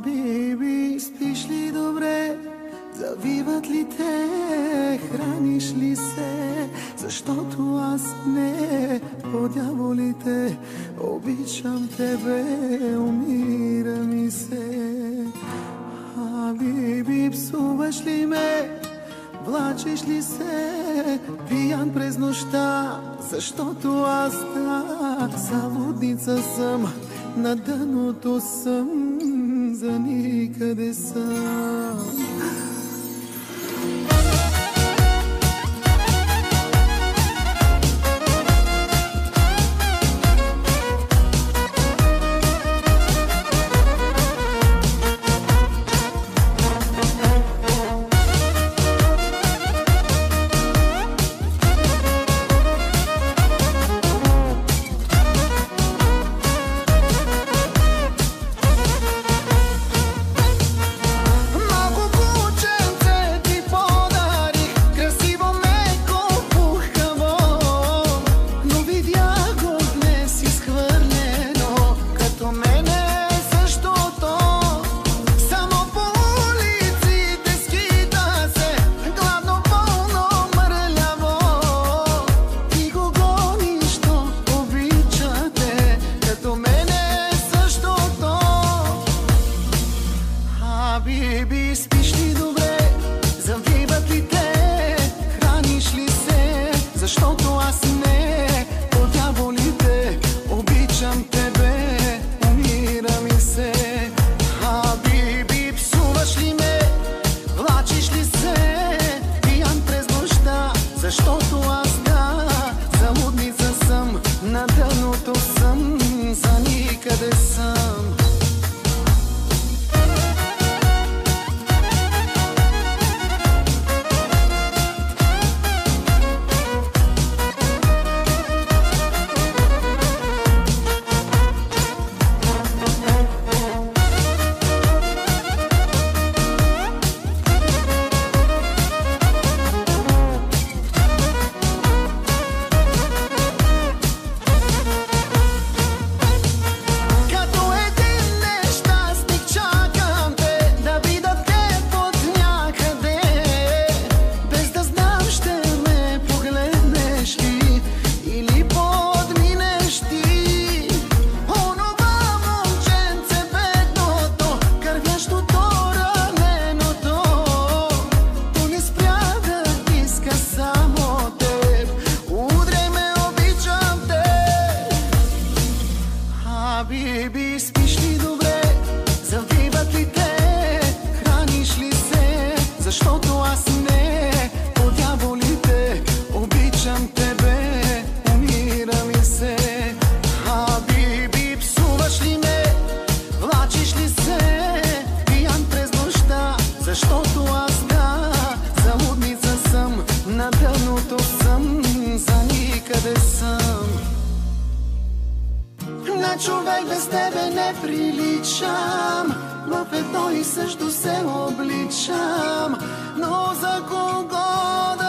Биби, спиш ли добре? Завиват ли те? Храниш ли се? Защото аз не, по дяволите, обичам тебе, умира ми се. Биби, псуваш ли ме? Влачиш ли се? Пиян през нощта, защото аз залудница съм, на дъното съм, за никъде съм. Биби, спиш ли добре? Завиват ли те? Храниш ли се? Защото аз не, по дяволите, обичам тебе, умира ми се. Биби, псуваш ли ме? Влачиш ли се? Пиян през нощта, защото аз залудница съм, на дъното съм, за никъде съм. Биби, спиш ли добре? Завиват ли те? Храниш ли се? Защото аз не, по дяволите, обичам тебе, умира ми се. Биби, псуваш ли ме? Влачиш ли се? Пиян през нощта, защото аз залудница съм, на дъното съм, за никъде съм. На човек без тебе не приличам, в едно и също се обличам, но за кого да